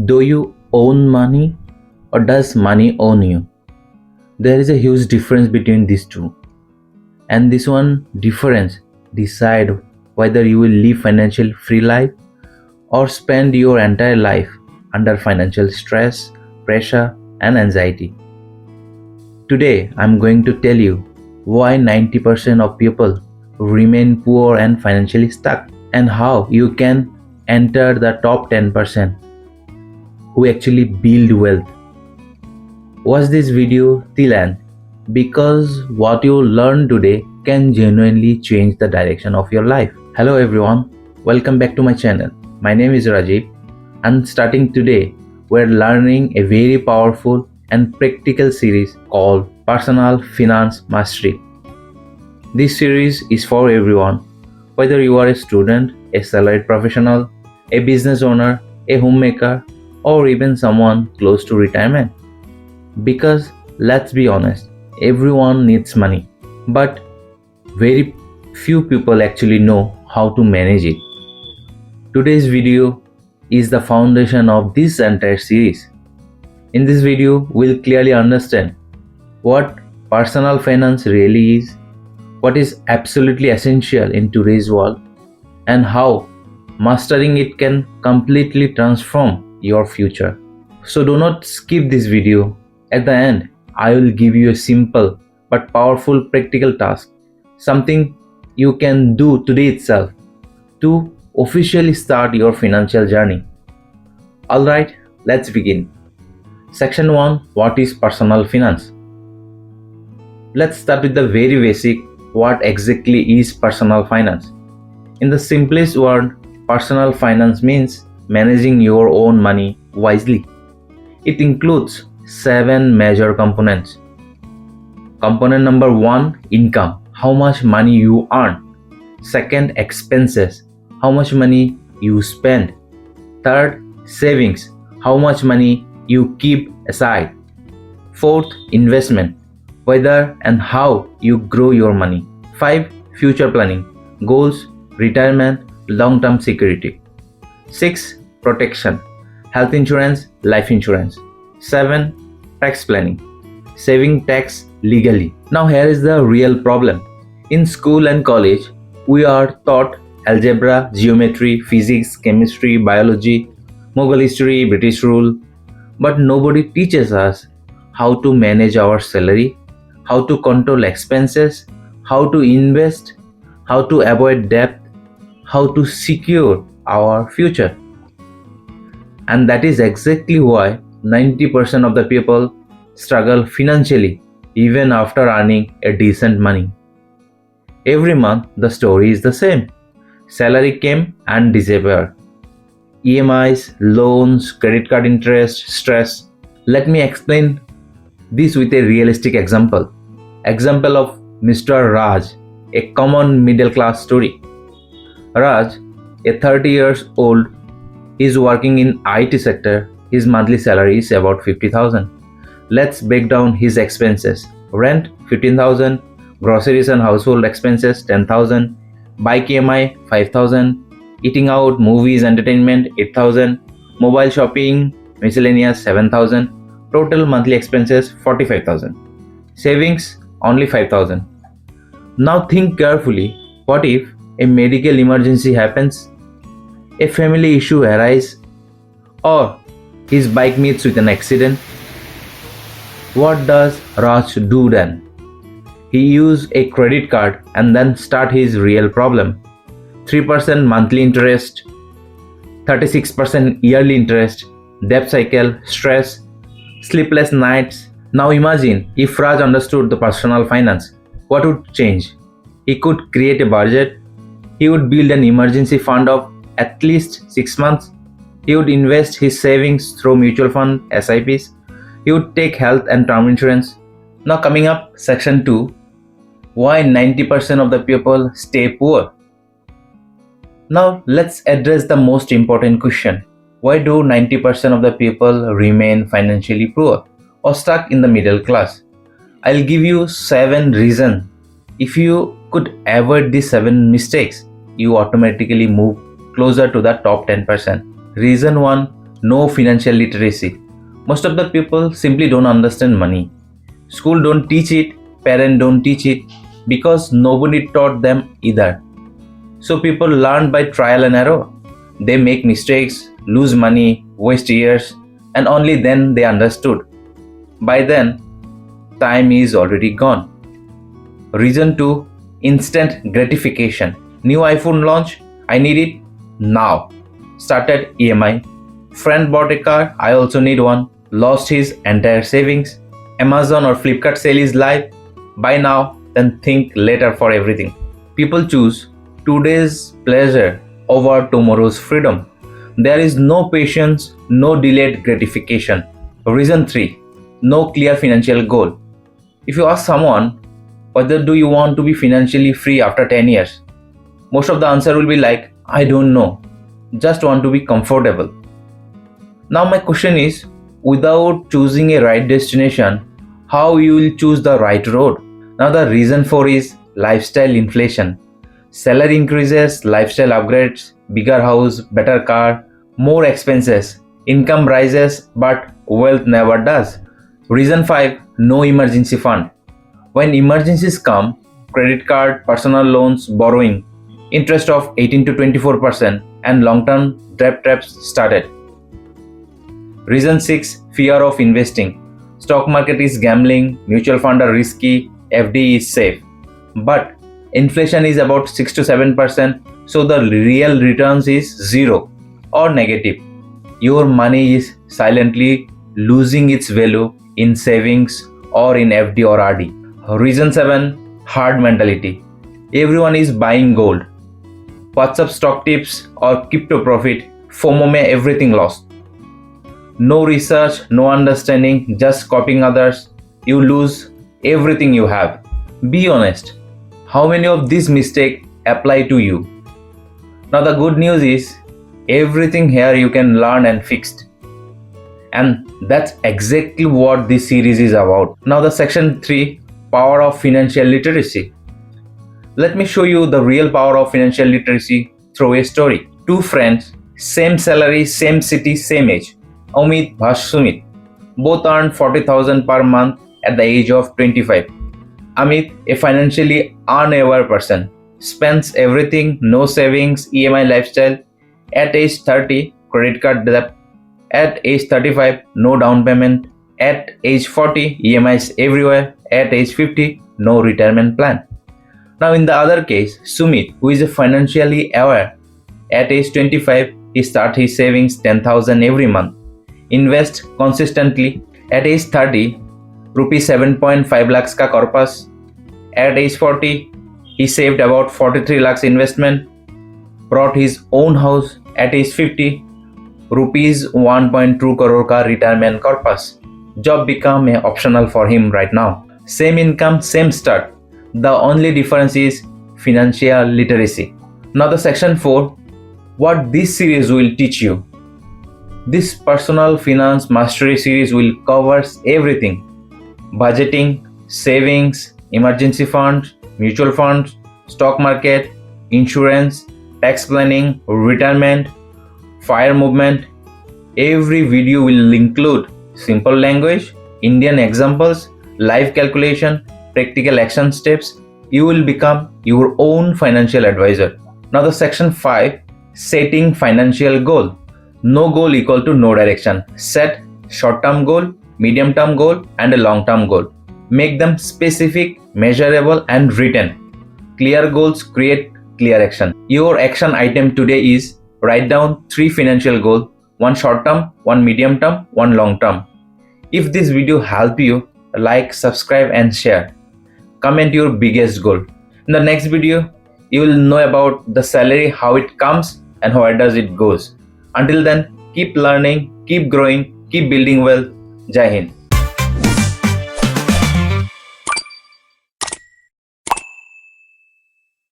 Do you own money or does money own you? There is a huge difference between these two. And this one difference decide whether you will live financial free life or spend your entire life under financial stress, pressure and anxiety. Today I'm going to tell you why 90% of people remain poor and financially stuck and how you can enter the top 10% who actually build wealth. Watch this video till end because what you learn today can genuinely change the direction of your life. Hello everyone, welcome back to my channel. My name is Rajib and starting today we're learning a very powerful and practical series called Personal Finance Mastery. This series is for everyone, whether you are a student, a salaried professional, a business owner, a homemaker, or even someone close to retirement. Because let's be honest, everyone needs money, but very few people actually know how to manage it. Today's video is the foundation of this entire series. In this video, we'll clearly understand what personal finance really is, what is absolutely essential in today's world, and how mastering it can completely transform your future. So do not skip this video. At the end, I will give you a simple but powerful practical task, something you can do today itself to officially start your financial journey. Alright, let's begin. Section 1. What is personal finance? Let's start with the very basic. What exactly is personal finance? In the simplest word, personal finance means managing your own money wisely. It includes 7 major components. Component number 1, income, how much money you earn. Second, expenses, how much money you spend. Third, savings, how much money you keep aside. Fourth, investment, whether and how you grow your money. 5, future planning, goals, retirement, long-term security. 6, protection, health insurance, life insurance. 7, tax planning, saving tax legally. Now here is the real problem. In school and college, we are taught algebra, geometry, physics, chemistry, biology, Mughal history, British rule, but nobody teaches us how to manage our salary, how to control expenses, how to invest, how to avoid debt, how to secure our future. And that is exactly why 90% of the people struggle financially even after earning a decent money. Every month the story is the same. Salary came and disappeared. EMIs, loans, credit card interest, stress. Let me explain this with a realistic example. Example of Mr. Raj, a common middle class story. Raj, a 30 years old, is working in IT sector. His monthly salary is about 50,000. Let's break down his expenses. Rent 15,000, groceries and household expenses 10,000, bike EMI 5,000, eating out, movies, entertainment 8,000, mobile shopping, miscellaneous 7,000, total monthly expenses 45,000. Savings only 5,000. Now think carefully. What if a medical emergency happens? A family issue arises? Or his bike meets with an accident? What does Raj do then? He uses a credit card and then start his real problem. 3% monthly interest, 36% yearly interest, debt cycle, stress, sleepless nights. Now imagine if Raj understood the personal finance, what would change? He could create a budget. He would build an emergency fund of at least 6 months. He would invest his savings through mutual fund, SIPs. He would take health and term insurance. Now coming up, section 2, why 90% of the people stay poor. Now let's address the most important question. Why do 90% of the people remain financially poor or stuck in the middle class? I'll give you 7 reasons. If you could avoid these 7 mistakes, you automatically move closer to the top 10%. Reason 1, no financial literacy. Most of the people simply don't understand money. School don't teach it, parents don't teach it because nobody taught them either. So people learn by trial and error. They make mistakes, lose money, waste years, and only then they understood. By then, time is already gone. Reason 2, instant gratification. New iPhone launch, I need it now. Started EMI. Friend bought a car, I also need one. Lost his entire savings. Amazon or Flipkart sale is live. Buy now, then think later for everything. People choose today's pleasure over tomorrow's freedom. There is no patience, no delayed gratification. Reason 3, no clear financial goal. If you ask someone, whether do you want to be financially free after 10 years? Most of the answer will be like, I don't know, just want to be comfortable. Now my question is, without choosing a right destination, how you will choose the right road? Now the reason for is lifestyle inflation. Salary increases, lifestyle upgrades, bigger house, better car, more expenses. Income rises, but wealth never does. Reason 5, no emergency fund. When emergencies come, credit card, personal loans, borrowing, interest of 18 to 24% and long-term debt traps started. Reason 6, fear of investing. Stock market is gambling, mutual fund are risky, FD is safe. But inflation is about 6 to 7%, so the real returns is zero or negative. Your money is silently losing its value in savings or in FD or RD. Reason 7, hard mentality. Everyone is buying gold. WhatsApp stock tips or crypto profit, FOMO mein everything lost. No research, no understanding, just copying others. You lose everything you have. Be honest. How many of these mistakes apply to you? Now the good news is, everything here you can learn and fix. And that's exactly what this series is about. Now the section 3, power of financial literacy. Let me show you the real power of financial literacy through a story. Two friends, same salary, same city, same age. Amit vs Sumit. Both earn 40,000 per month at the age of 25. Amit, a financially unaware person, spends everything, no savings, EMI lifestyle. At age 30, credit card debt. At age 35, no down payment. At age 40, EMIs everywhere. At age 50, no retirement plan. Now in the other case, Sumit, who is financially aware, at age 25, he starts his savings 10,000 every month. Invest consistently. At age 30, rupees 7.5 lakhs ka corpus. At age 40, he saved about 43 lakhs investment. Brought his own house. At age 50, rupees 1.2 crore ka retirement corpus. Job become optional for him right now. Same income, same start. The only difference is financial literacy. Now the section 4, what this series will teach you. This personal finance mastery series will cover everything. Budgeting, savings, emergency funds, mutual funds, stock market, insurance, tax planning, retirement, fire movement. Every video will include simple language, Indian examples, live calculation, practical action steps. You will become your own financial advisor. Now the section 5, setting financial goal. No goal equal to no direction. Set short-term goal, medium-term goal and a long-term goal. Make them specific, measurable and written. Clear goals create clear action. Your action item today is write down 3 financial goals, one short-term, one medium-term, one long-term. If this video helped you, like, subscribe and share. Comment your biggest goal. In the next video, you will know about the salary, how it comes and where does it goes. Until then, keep learning, keep growing, keep building wealth. Jai Hind.